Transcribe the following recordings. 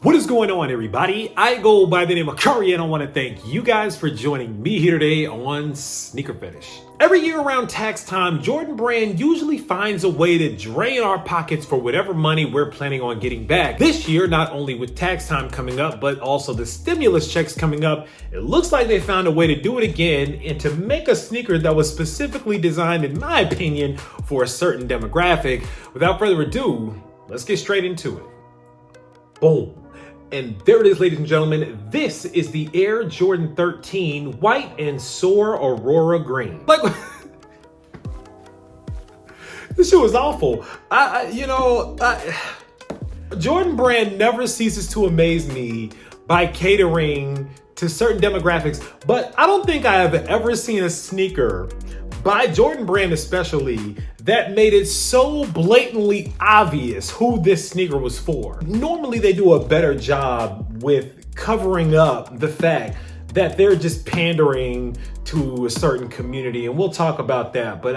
What is going on, everybody? I go by the name of Curry, and I want to thank you guys for joining me here today on SneakerPhetish. Every year around tax time, Jordan Brand usually finds a way to drain our pockets for whatever money we're planning on getting back. This year, not only with tax time coming up, but also the stimulus checks coming up, it looks like they found a way to do it again and to make a sneaker that was specifically designed, in my opinion, for a certain demographic. Without further ado, let's get straight into it. Boom. And there it is, ladies and gentlemen. This is the Air Jordan 13 white and Soar Aurora Green. Like, this shit was awful. Jordan Brand never ceases to amaze me by catering to certain demographics, but I don't think I have ever seen a sneaker by Jordan Brand especially that made it so blatantly obvious who this sneaker was for. Normally they do a better job with covering up the fact that they're just pandering to a certain community, and we'll talk about that, but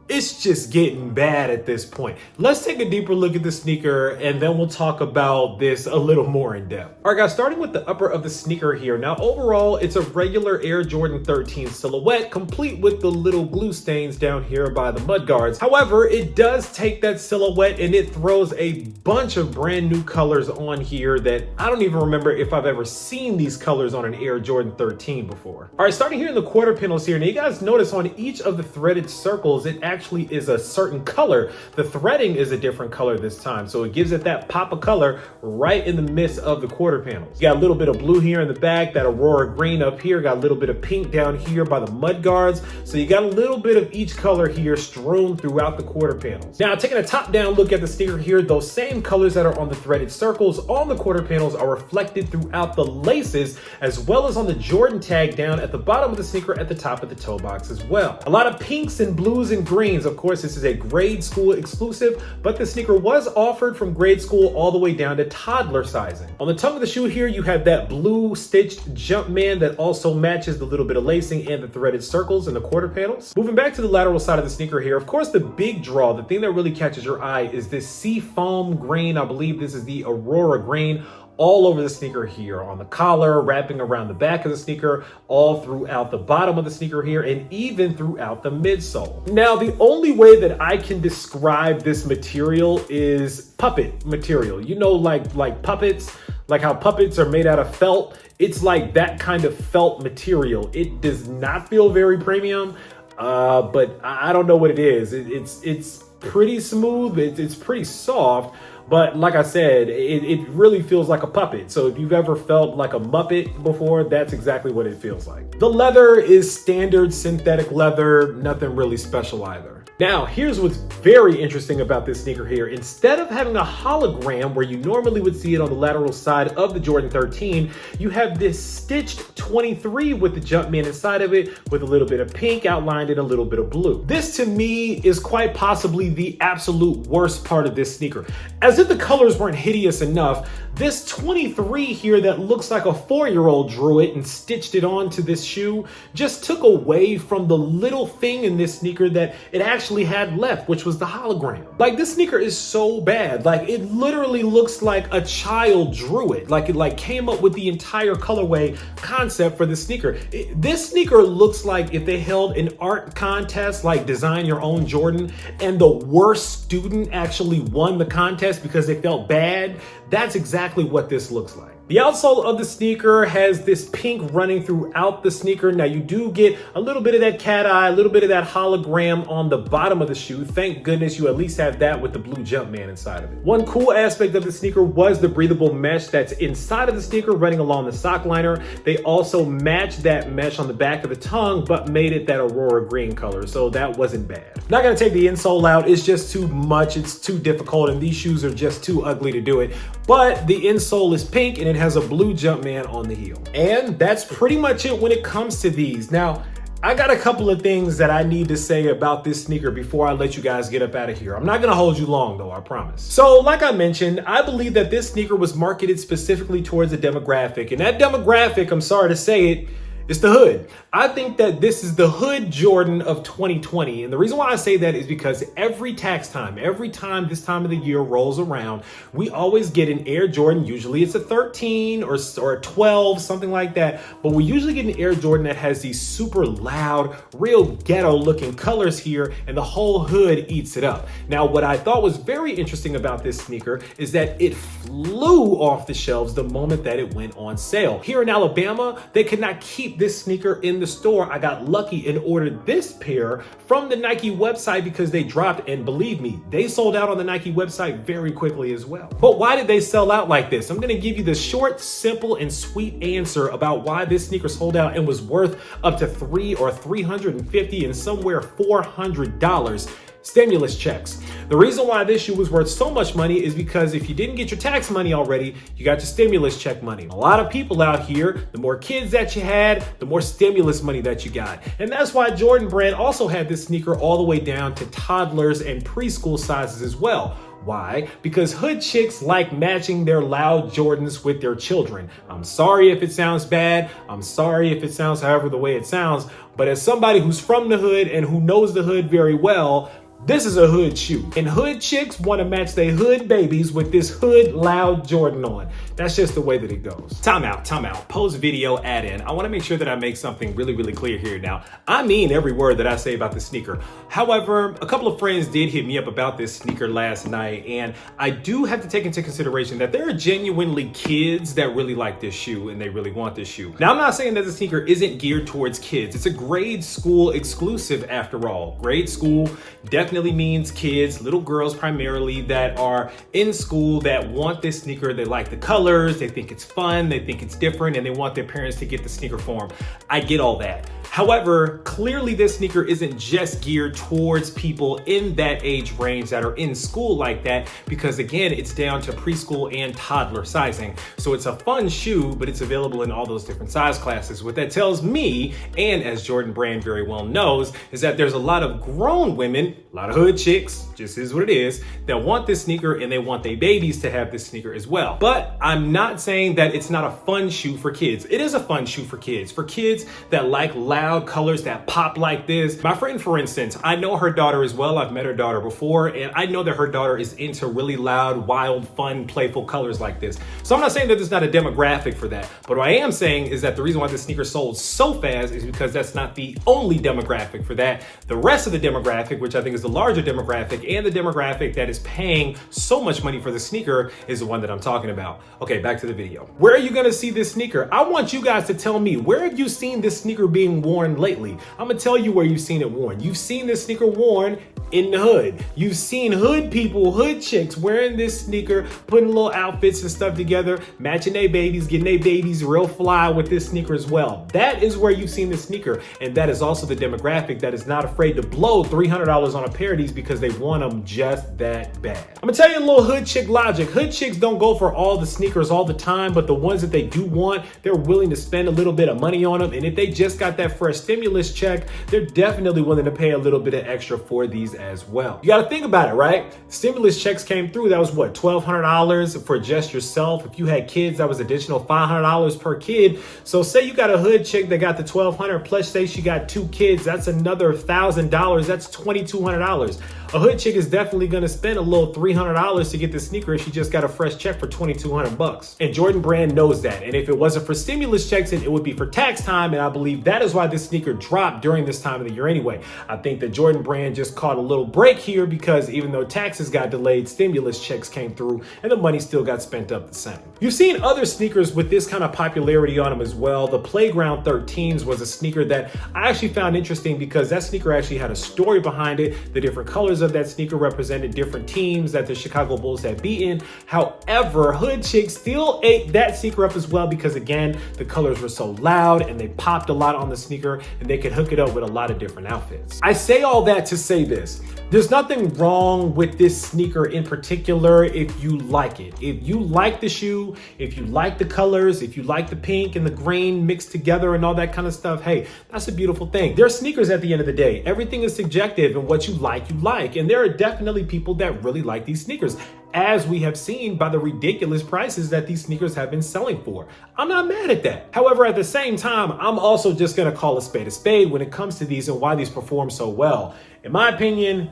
it's just getting bad at this point. Let's take a deeper look at the sneaker and then we'll talk about this a little more in depth. All right, guys, starting with the upper of the sneaker here. Now, overall, it's a regular Air Jordan 13 silhouette, complete with the little glue stains down here by the mud guards. However, it does take that silhouette and it throws a bunch of brand new colors on here that I don't even remember if I've ever seen these colors on an Air Jordan 13 before. All right, starting here in the quarter panels here. Now, you guys notice on each of the threaded circles, it actually is a certain color. The threading is a different color this time, so it gives it that pop of color right in the midst of the quarter panels. You got a little bit of blue here in the back, that Aurora Green up here, got a little bit of pink down here by the mud guards, so you got a little bit of each color here strewn throughout the quarter panels. Now, taking a top-down look at the sneaker here, those same colors that are on the threaded circles on the quarter panels are reflected throughout the laces, as well as on the Jordan tag down at the bottom of the sneaker at the top of the toe box as well. A lot of pinks and blues and greens. Of course, this is a grade school exclusive, but the sneaker was offered from grade school all the way down to toddler sizing. On the tongue of the shoe here, you have that blue stitched Jumpman that also matches the little bit of lacing and the threaded circles in the quarter panels. Moving back to the lateral side of the sneaker here, of course, the big draw, the thing that really catches your eye is this sea foam green. I believe this is the Aurora Green, all over the sneaker here, on the collar, wrapping around the back of the sneaker, all throughout the bottom of the sneaker here, and even throughout the midsole. Now, the only way that I can describe this material is puppet material. You know, like puppets, like how puppets are made out of felt. It's like that kind of felt material. It does not feel very premium, but I don't know what it is. It's pretty smooth. It's pretty soft. But like I said, it really feels like a puppet. So if you've ever felt like a Muppet before, that's exactly what it feels like. The leather is standard synthetic leather, nothing really special either. Now, here's what's very interesting about this sneaker here. Instead of having a hologram where you normally would see it on the lateral side of the Jordan 13, you have this stitched 23 with the Jumpman inside of it with a little bit of pink outlined and a little bit of blue. This to me is quite possibly the absolute worst part of this sneaker. As if the colors weren't hideous enough, this 23 here that looks like a 4-year-old drew it and stitched it onto this shoe just took away from the little thing in this sneaker that it actually had left, which was the hologram. Like, this sneaker is so bad. Like, it literally looks like a child drew it. Like, it came up with the entire colorway concept for the sneaker. This sneaker looks like if they held an art contest, like Design Your Own Jordan, and the worst student actually won the contest because they felt bad. That's exactly what this looks like. The outsole of the sneaker has this pink running throughout the sneaker. Now, you do get a little bit of that cat eye, a little bit of that hologram on the bottom of the shoe. Thank goodness you at least have that with the blue Jumpman inside of it. One cool aspect of the sneaker was the breathable mesh that's inside of the sneaker running along the sock liner. They also matched that mesh on the back of the tongue, but made it that Aurora Green color, so that wasn't bad. Not gonna take the insole out. It's just too much. It's too difficult, and these shoes are just too ugly to do it. But the insole is pink, and it has a blue Jumpman on the heel. And that's pretty much it when it comes to these. Now, I got a couple of things that I need to say about this sneaker before I let you guys get up out of here. I'm not gonna hold you long though, I promise. So like I mentioned, I believe that this sneaker was marketed specifically towards a demographic, and that demographic, I'm sorry to say it, It's the hood. I think that this is the hood Jordan of 2020. And the reason why I say that is because every tax time, every time this time of the year rolls around, we always get an Air Jordan. Usually it's a 13 or a 12, something like that. But we usually get an Air Jordan that has these super loud, real ghetto looking colors here, and the whole hood eats it up. Now, what I thought was very interesting about this sneaker is that it flew off the shelves the moment that it went on sale. Here in Alabama, they could not keep this sneaker in the store. I got lucky and ordered this pair from the Nike website because they dropped, and believe me, they sold out on the Nike website very quickly as well. But why did they sell out like this? I'm gonna give you the short, simple, and sweet answer about why this sneaker sold out and was worth up to $300 or $350 and somewhere $400. Stimulus checks. The reason why this shoe was worth so much money is because if you didn't get your tax money already, you got your stimulus check money. A lot of people out here, the more kids that you had, the more stimulus money that you got. And that's why Jordan Brand also had this sneaker all the way down to toddlers and preschool sizes as well. Why? Because hood chicks like matching their loud Jordans with their children. I'm sorry if it sounds bad. I'm sorry if it sounds however the way it sounds. But as somebody who's from the hood and who knows the hood very well, this is a hood shoe. And hood chicks want to match their hood babies with this hood loud Jordan on. That's just the way that it goes. Time out. Post video add in. I want to make sure that I make something really clear here now. I mean every word that I say about this sneaker. However, a couple of friends did hit me up about this sneaker last night, and I do have to take into consideration that there are genuinely kids that really like this shoe and they really want this shoe. Now, I'm not saying that the sneaker isn't geared towards kids. It's a grade school exclusive after all. Grade school definitely means kids, little girls primarily, that are in school that want this sneaker. They like the colors, they think it's fun, they think it's different, and they want their parents to get the sneaker for them. I get all that. However, clearly this sneaker isn't just geared towards people in that age range that are in school like that, because again, it's down to preschool and toddler sizing. So it's a fun shoe, but it's available in all those different size classes. What that tells me, and as Jordan Brand very well knows, is that there's a lot of grown women, a lot of hood chicks, just is what it is, that want this sneaker and they want their babies to have this sneaker as well. But I'm not saying that it's not a fun shoe for kids. It is a fun shoe for kids that like loud colors that pop like this. My friend, for instance, I know her daughter as well. I've met her daughter before, and I know that her daughter is into really loud, wild, fun, playful colors like this. So I'm not saying that there's not a demographic for that, but what I am saying is that the reason why this sneaker sold so fast is because that's not the only demographic for that. The rest of the demographic, which I think is the larger demographic and the demographic that is paying so much money for the sneaker, is the one that I'm talking about. Okay, back to the video. Where are you gonna see this sneaker? I want you guys to tell me, where have you seen this sneaker being worn lately? I'm gonna tell you where you've seen it worn. You've seen this sneaker worn in the hood. You've seen hood people, hood chicks wearing this sneaker, putting little outfits and stuff together, matching their babies, getting their babies real fly with this sneaker as well. That is where you've seen this sneaker, and that is also the demographic that is not afraid to blow $300 on a pair of these because they want them just that bad. I'm gonna tell you a little hood chick logic. Hood chicks don't go for all the sneakers all the time, but the ones that they do want, they're willing to spend a little bit of money on them, and if they just got that fresh stimulus check, they're definitely willing to pay a little bit of extra for these as well. You gotta think about it, right? Stimulus checks came through, that was what, $1,200 for just yourself. If you had kids, that was additional $500 per kid. So say you got a hood chick that got the $1,200, plus say she got 2 kids, that's another $1,000, that's $2,200. A hood chick is definitely gonna spend a little $300 to get the sneaker if she just got a fresh check for $2,200. And Jordan Brand knows that. And if it wasn't for stimulus checks, it would be for tax time. And I believe that is why this sneaker dropped during this time of the year anyway. I think that Jordan Brand just caught a little break here because even though taxes got delayed, stimulus checks came through and the money still got spent up the same. You've seen other sneakers with this kind of popularity on them as well. The Playground 13s was a sneaker that I actually found interesting because that sneaker actually had a story behind it. The different colors of that sneaker represented different teams that the Chicago Bulls had beaten. However, hood chicks still ate that sneaker up as well because again, the colors were so loud and they popped a lot on the sneaker and they could hook it up with a lot of different outfits. I say all that to say this. There's nothing wrong with this sneaker in particular if you like it. If you like the shoe, if you like the colors, if you like the pink and the green mixed together and all that kind of stuff, hey, that's a beautiful thing. They're sneakers at the end of the day. Everything is subjective and what you like, you like. And there are definitely people that really like these sneakers. as we have seen by the ridiculous prices that these sneakers have been selling for. I'm not mad at that. However, at the same time, I'm also just gonna call a spade when it comes to these and why these perform so well. In my opinion,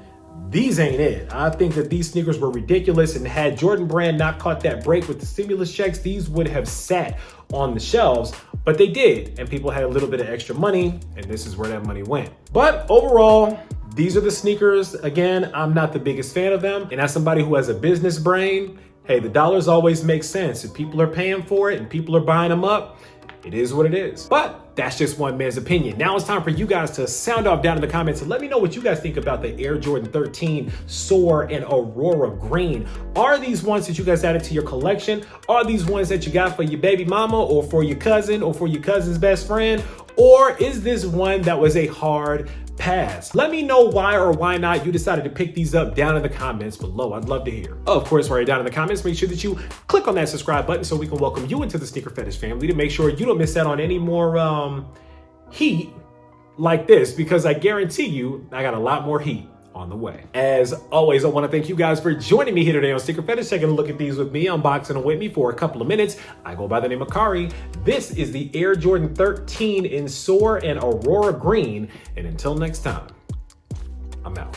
these ain't it. I think that these sneakers were ridiculous, and had Jordan Brand not caught that break with the stimulus checks, these would have sat on the shelves, but they did, and people had a little bit of extra money, and this is where that money went. But overall, these are the sneakers. Again, I'm not the biggest fan of them, and as somebody who has a business brain, hey, the dollars always make sense. If people are paying for it and people are buying them up, it is what it is. But that's just one man's opinion. Now it's time for you guys to sound off down in the comments and let me know what you guys think about the Air Jordan 13 Soar and Aurora Green. Are these ones that you guys added to your collection? Are these ones that you got for your baby mama or for your cousin or for your cousin's best friend? Or is this one that was a hard pass? Let me know why or why not you decided to pick these up down in the comments below. I'd love to hear. Of course, while you're down in the comments, make sure that you click on that subscribe button so we can welcome you into the Sneaker Fetish family to make sure you don't miss out on any more heat like this, because I guarantee you I got a lot more heat on the way. As always, I want to thank you guys for joining me here today on Sneaker Fetish, taking a look at these with me, unboxing them with me for a couple of minutes. I go by the name of Kari. This is the Air Jordan 13 in Soar and Aurora Green. And until next time, I'm out.